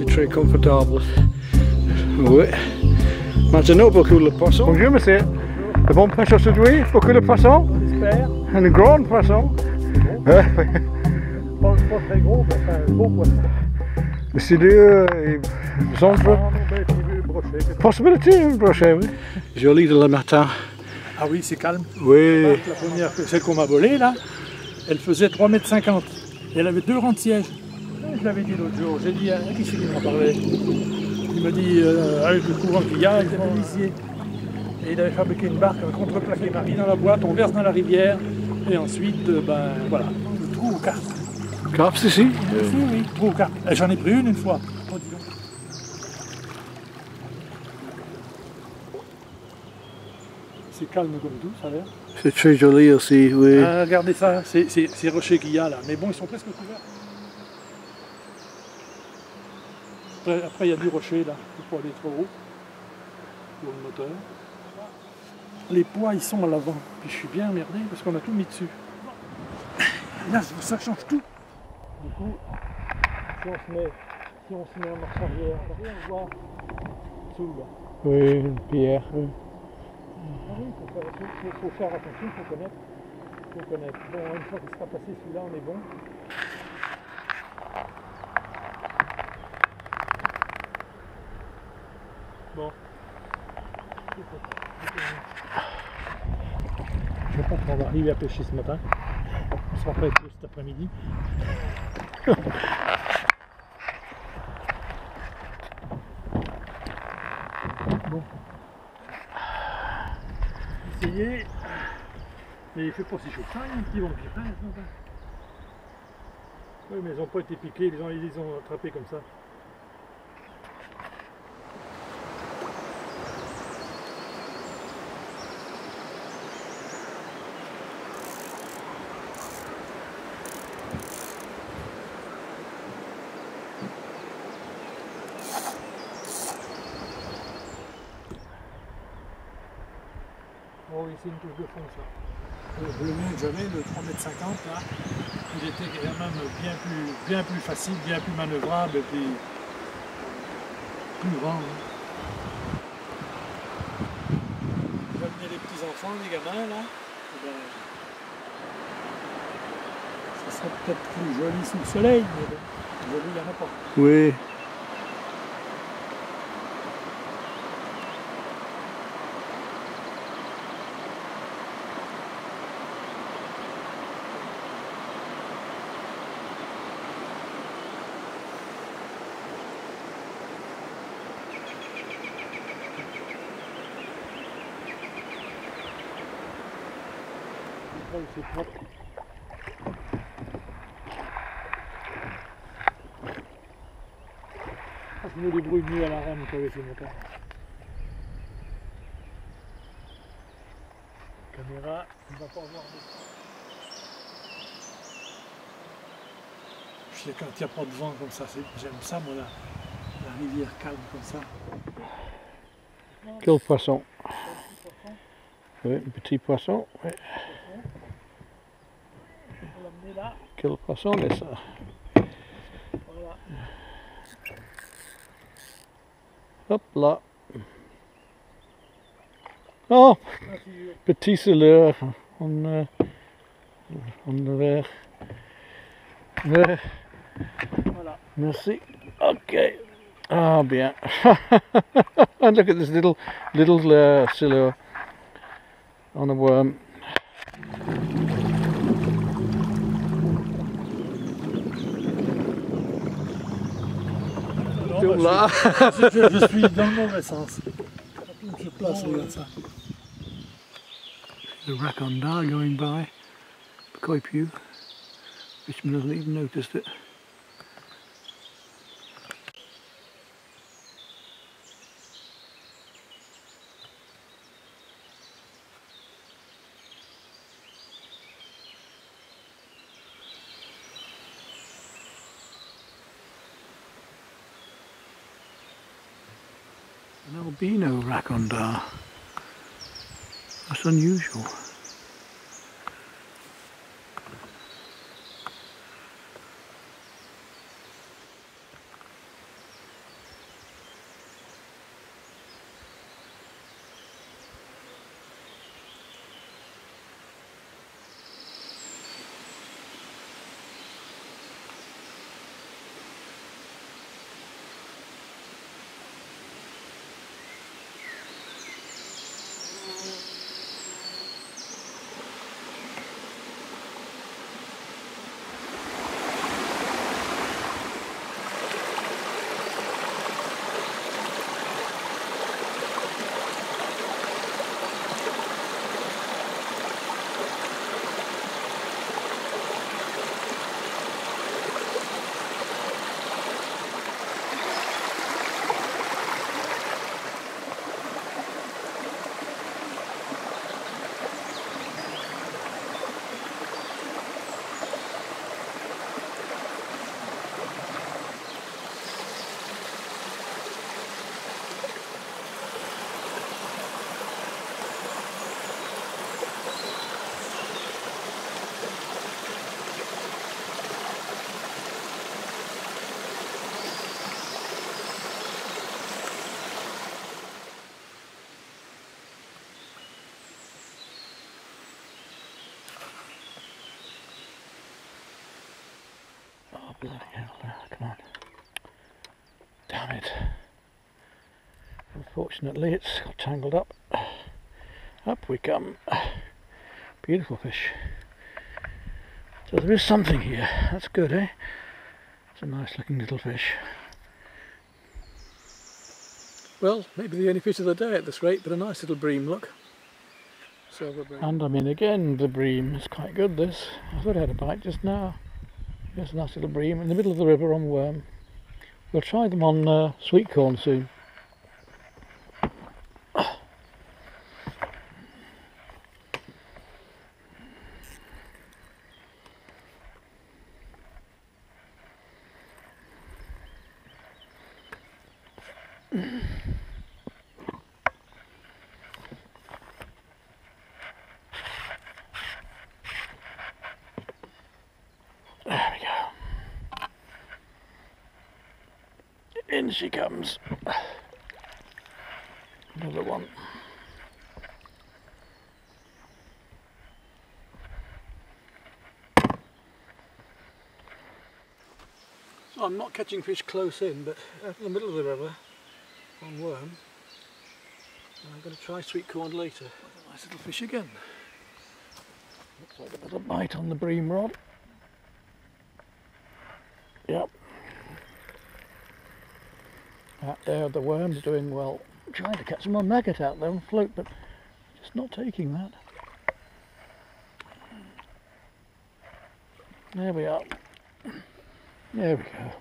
c'est très confortable. Oui. Maintenant, beaucoup de poissons. Bonjour monsieur. De bons pêches aujourd'hui, beaucoup de poissons. On espère. Un grand poisson. Pas très gros, mais enfin un beau poisson. C'est dur, ils ont possibilité de brochet, oui. Joli de le matin. Ah oui, c'est calme. Oui. La première, celle qu'on m'a volée là, elle faisait 3,50 m. Et elle avait 2 rangs de siège. Je l'avais dit l'autre jour, j'ai dit, qui c'est qui m'en parlait? Il m'a dit, avec le courant qu'il y a, il était policier. Et il avait fabriqué une barque, un contreplaqué marie dans la boîte, on verse dans la rivière. Et ensuite, ben voilà, le trou aux carpes. Carpes ici? Oui, trou aux carpes. J'en ai pris une fois. Oh, dis donc. C'est calme comme tout, ça a l'air. C'est très joli aussi, oui. Ah, regardez ça, ces rochers qu'il y a là. Mais bon, ils sont presque couverts. Après, il y a du rocher là, il faut aller trop haut pour le moteur. Les poids, ils sont à l'avant. Puis je suis bien emmerdé parce qu'on a tout mis dessus. Et là, ça change tout. Du coup, si on se met en marche arrière, on voit sous là. Oui, une pierre. Oui. Ah oui, faut faire attention, il faut connaître. Bon, une fois qu'il sera passé celui-là, on est bon. Bon. Je pense qu'on va arriver à pêcher ce matin. On sera prêt pour cet après-midi. Bon. Essayez. Mais il ne fait pas si chaud que ça, il y a un petit vent qui fait. Oui, mais ils n'ont pas été piqués, ils les ont attrapés comme ça. Oh oui, c'est une touche de fond ça. Le mien que j'avais, le 3,50 m là, il était quand même bien plus facile, bien plus manœuvrable et puis plus grand. Hein. Vous amenez les petits enfants, les gamins là, et ben, ça serait peut-être plus joli sous le soleil, mais bon, joli il n'y en a pas. Oui. C'est propre. Je me débrouille mieux à la rame qu'avec le moteur. La caméra, on ne va pas voir. Puis quand il n'y a pas de vent comme ça, j'aime ça moi la rivière calme comme ça. Quel poisson. Oui, un petit poisson. Oui. Là. Quel poisson est ça? Voilà. Hop là. Oh, petit silure en vert. Voilà. Merci. Ok. Ah, bien. And look at this little silure on a worm. Non, Là. je suis dans le mauvais sens. Je place, regarde ça. The raconda going by, Koipu. Richmond hasn't even noticed it. An albino raconda. That's unusual. Bloody hell, come on. Damn it. Unfortunately it's got tangled up. Up we come. Beautiful fish. So there is something here. That's good, eh? It's a nice looking little fish. Well, maybe the only fish of the day at this rate, but a nice little bream, look. Silver bream. And I'm in again, the bream. It's quite good, this. I thought I had a bite just now. Here's a nice little bream in the middle of the river on worm. We'll try them on sweet corn soon. There we go. In she comes. Another one. So I'm not catching fish close in, but out in the middle of the river on worm. I'm going to try sweet corn later. A nice little fish again. Looks like a little bite on the bream rod. Yep. Out there the worm's doing well. I'm trying to catch some more maggot out there and float, but just not taking that. There we are. There we go.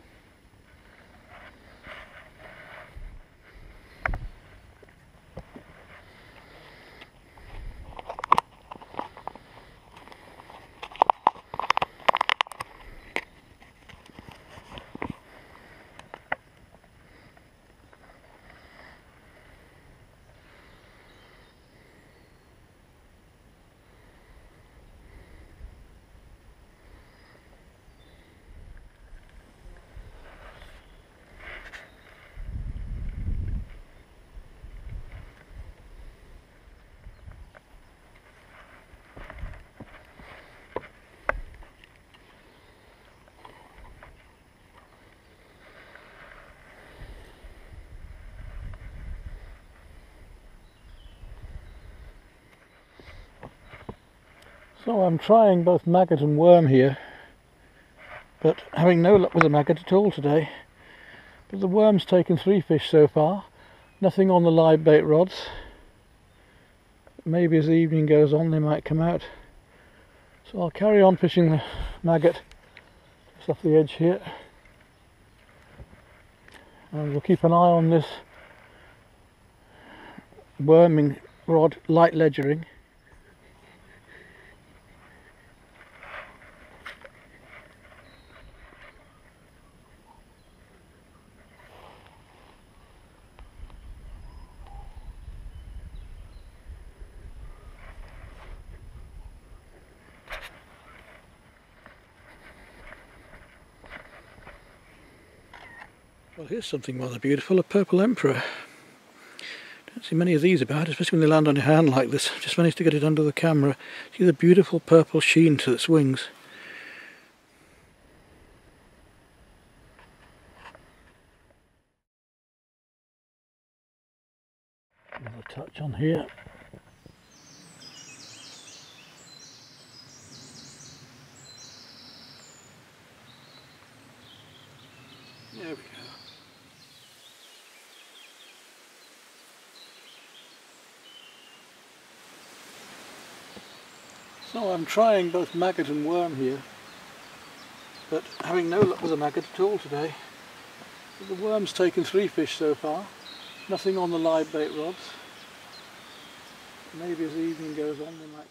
So I'm trying both maggot and worm here, but having no luck with the maggot at all today. But the worm's taken 3 fish so far, nothing on the live bait rods. Maybe as the evening goes on they might come out. So I'll carry on fishing the maggot just off the edge here. And we'll keep an eye on this worming rod, light ledgering. Well, here's something rather beautiful, a purple emperor. Don't see many of these about, especially when they land on your hand like this. Just managed to get it under the camera. See the beautiful purple sheen to its wings. Another touch on here. There we go. So I'm trying both maggot and worm here, but having no luck with the maggot at all today. The worm's taken 3 fish so far, nothing on the live bait rods. Maybe as the evening goes on they might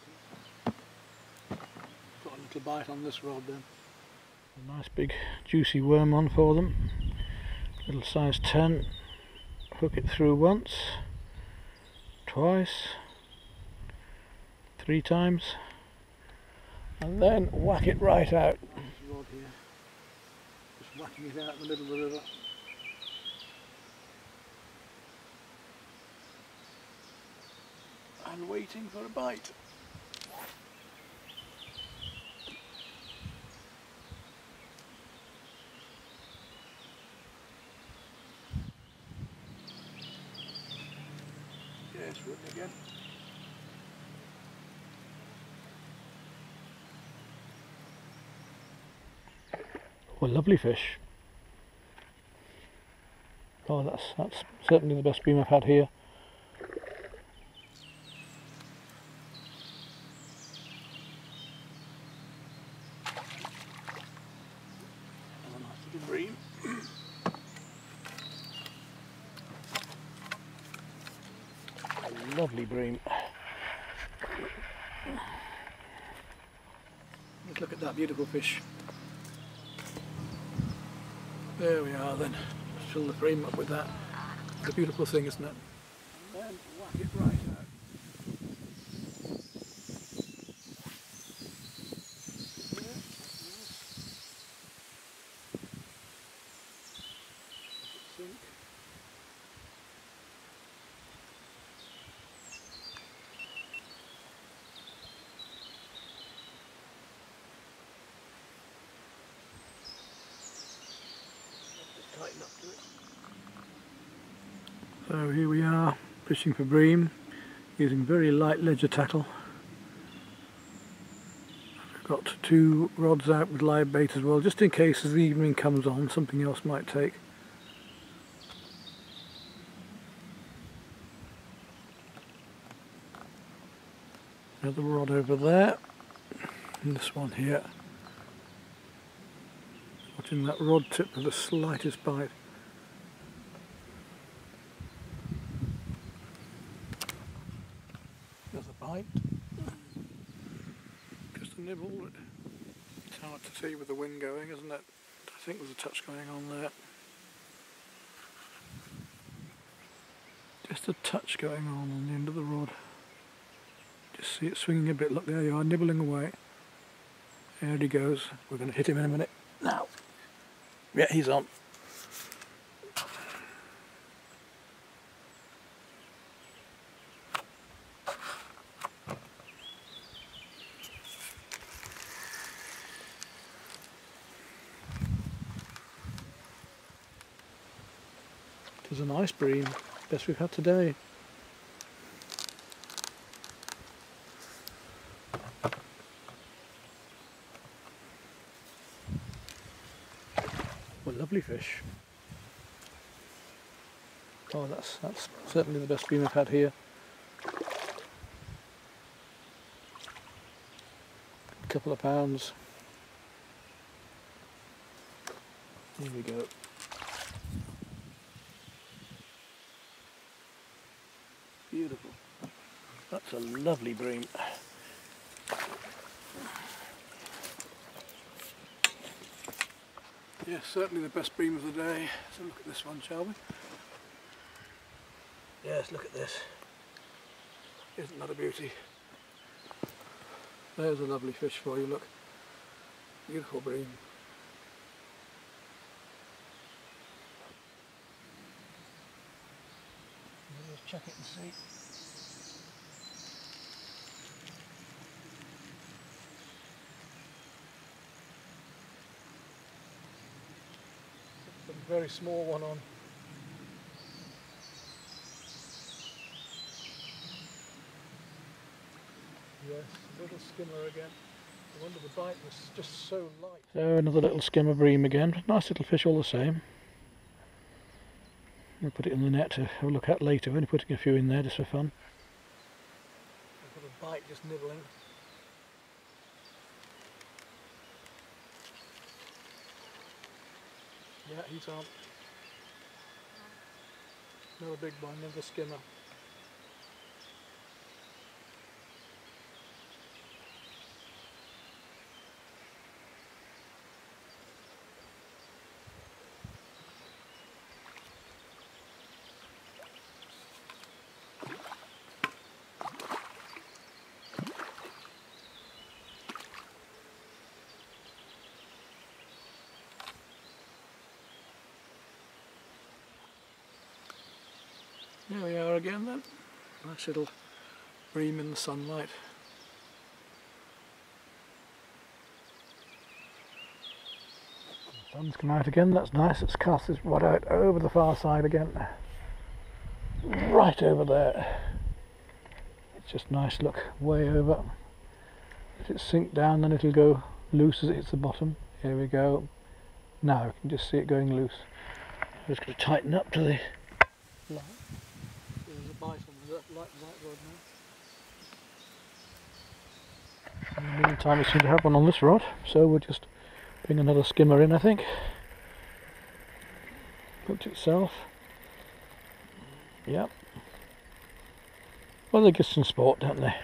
come. Got a little bite on this rod then. A nice big juicy worm on for them. Little size 10. Hook it through once, twice, 3 times. And then whack it right out. This rod here, just whacking it out in the middle of the river. And waiting for a bite. There's one again. Oh, a lovely fish. Oh, that's certainly the best bream I've had here. Another nice little bream. A lovely bream. Let's look at that beautiful fish. There we are then. Fill the frame up with that. It's a beautiful thing, isn't it? And then whack it right out. Sink. Tighten up to it. So here we are fishing for bream using very light ledger tackle. I've got 2 rods out with live bait as well, just in case as the evening comes on something else might take. Another rod over there and this one here. Watching that rod tip for the slightest bite. There's a bite. Just a nibble. It's hard to see with the wind going, isn't it? I think there's a touch going on there. Just a touch going on the end of the rod. Just see it swinging a bit. Look, there you are, nibbling away. There he goes. We're going to hit him in a minute. Now. Yeah, he's on. It was a nice bream, best we've had today. Well, lovely fish. Oh, that's certainly the best bream I've had here. A couple of pounds. Here we go. Beautiful. That's a lovely bream. Yes, certainly the best bream of the day. So look at this one, shall we? Yes, look at this. Isn't that a beauty? There's a lovely fish for you, look. Beautiful bream. Let's check it and see. A very small one on. Yes, a little skimmer again. I wonder the bite was just so light. So another little skimmer bream again. Nice little fish all the same. I'll put it in the net to have a look at later. Only putting a few in there just for fun. I've got a bite just nibbling. Yeah, he's on. Another big one, another skimmer. There we are again then. Nice little bream in the sunlight. The sun's come out again, that's nice. It's cast this rod out over the far side again. Right over there. It's just nice, look, way over. Let it sink down, then it'll go loose as it hits the bottom. Here we go. Now you can just see it going loose. I'm just going to tighten up to the light. There's a bite on the light rod now. In the meantime, we seem to have one on this rod, so we'll just bring another skimmer in, I think. Hooked itself. Yep. Well, they get some sport, don't they?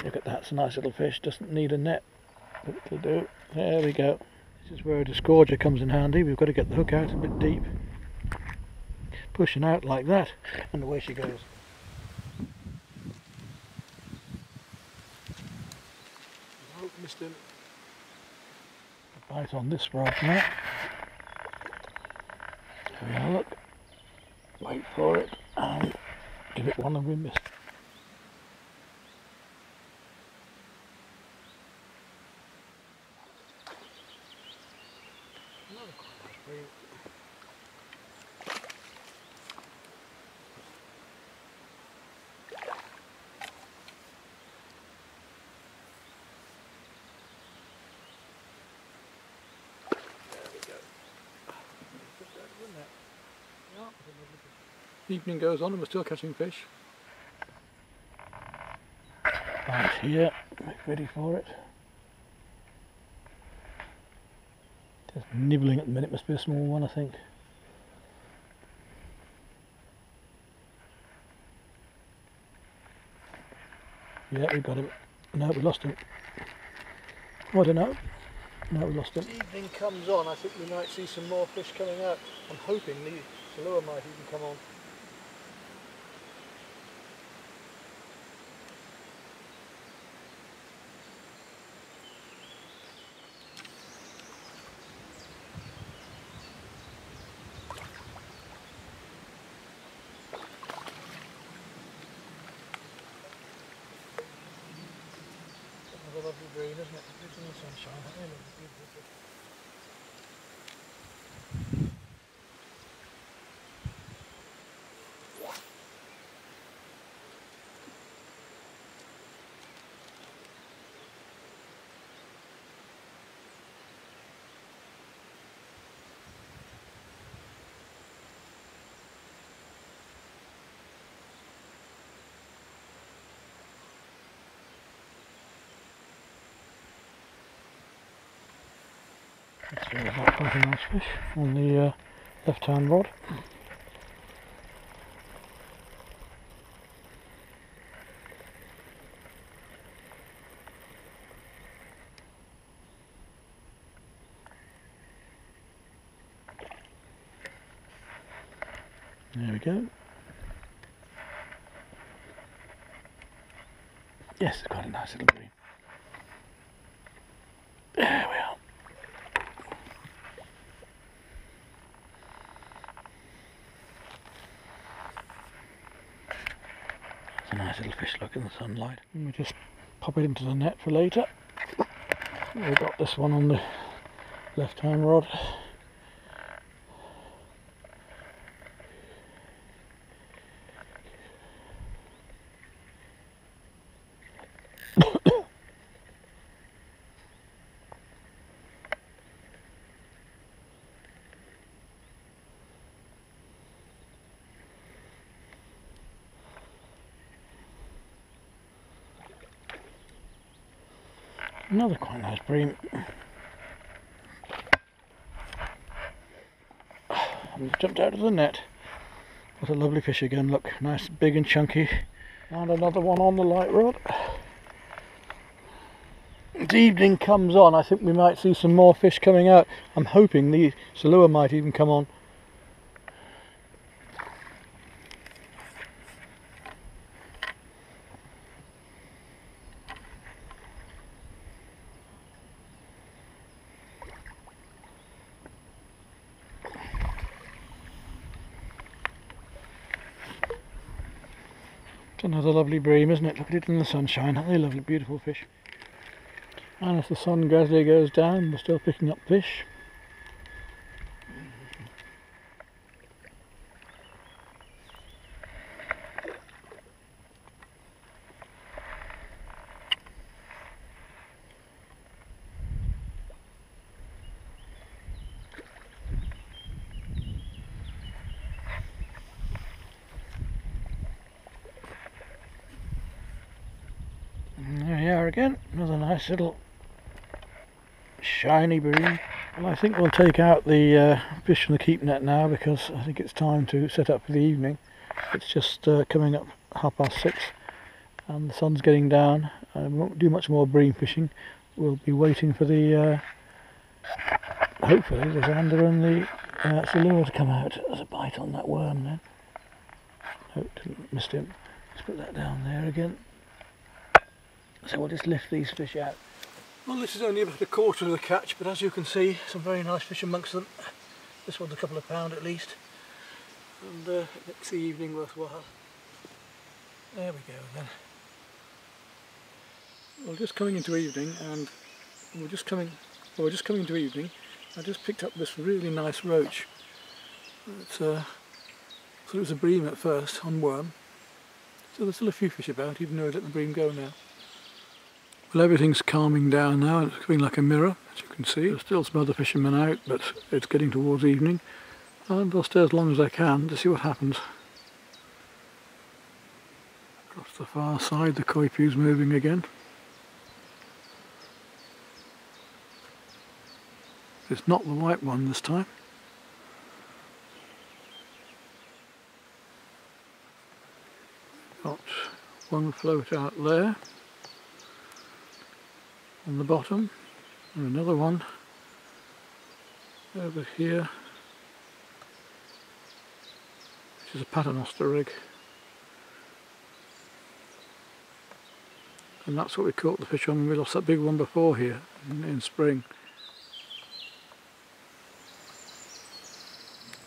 Look at that, it's a nice little fish, doesn't need a net, but it'll do. There we go. This is where a disgorger comes in handy. We've got to get the hook out a bit deep. Pushing out like that, and away she goes. Oh, missed him. A bite on this rod now. There we are, look. Wait for it, and give it one, and we missed. Another quite nice bream. Evening goes on and we're still catching fish. Right here, make ready for it. Just nibbling at the minute, must be a small one, I think. Yeah, we got him. No, we lost him. Oh, I don't know. No, we lost him. Evening comes on, I think we might see some more fish coming out. I'm hoping the Salua might even come on. Another lovely green, isn't it? It's in the sunshine. That's quite a nice fish on the left-hand rod. There we go. Yes, it's quite a nice little bream. There we are. It's a nice little fish, look, in the sunlight. And we just pop it into the net for later. We've got this one on the left-hand rod. Another quite nice bream. And jumped out of the net. What a lovely fish again, look, nice big and chunky. And another one on the light rod. As evening comes on, I think we might see some more fish coming out. I'm hoping the Salua might even come on. It's another lovely bream, isn't it? Look at it in the sunshine. Aren't they lovely, beautiful fish? And as the sun gradually goes down, we're still picking up fish. again, another nice little shiny bream. Well, I think we'll take out the fish from the keep net now, because I think it's time to set up for the evening. It's just coming up 6:30 and the sun's getting down. We won't do much more bream fishing. We'll be waiting for the hopefully the zander and the silura to come out. There's a bite on that worm then. No, missed him. Let's put that down there again. So we'll just lift these fish out. Well, this is only about a quarter of the catch, but as you can see, some very nice fish amongst them. This one's a couple of pound at least, and it makes the evening worthwhile. There we go then. Well, just coming into evening, and we're just coming into evening. I just picked up this really nice roach. It's thought it was a bream at first on worm, so there's still a few fish about, even though I let the bream go now. Well, everything's calming down now, and it's coming like a mirror, as you can see. There's still some other fishermen out, but it's getting towards evening, and I'll stay as long as I can to see what happens. Across the far side, the coipu's moving again. It's not the white one this time. Got one float out there on the bottom, and another one over here, which is a paternoster rig, and that's what we caught the fish on when we lost that big one before here in spring.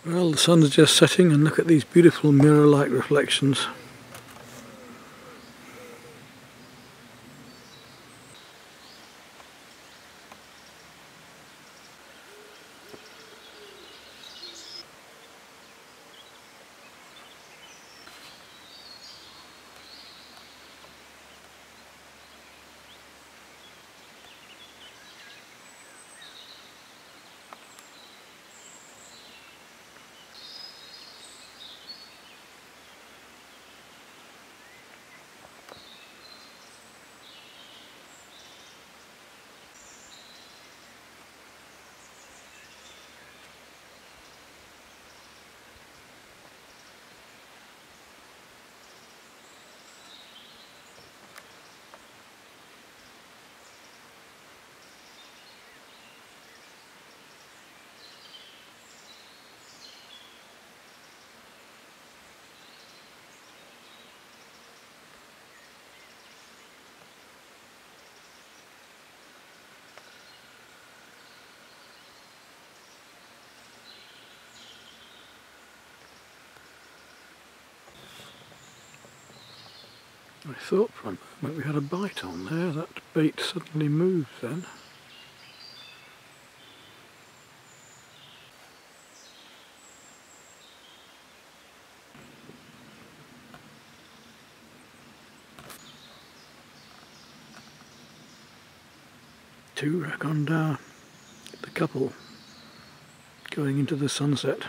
Well, the sun's just setting, and look at these beautiful mirror-like reflections. I thought for a moment we had a bite on there. That bait suddenly moved then. Two rack on down, the couple going into the sunset.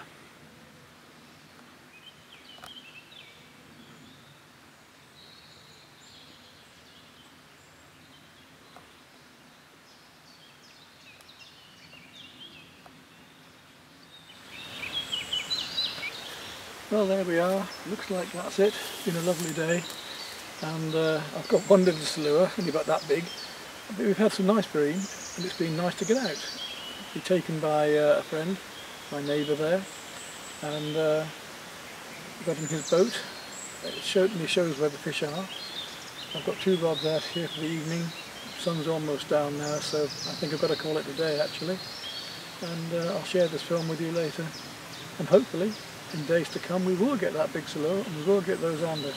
Well, there we are. Looks like that's it. It's been a lovely day, and I've got one little silura, only about that big. But we've had some nice bream, and it's been nice to get out. Be taken by a friend, my neighbour there, and got in his boat. It certainly shows where the fish are. I've got two rods out here for the evening. The sun's almost down now, so I think I've got to call it a day actually. And I'll share this film with you later, and hopefully in days to come we will get that big silura and we will get those zander.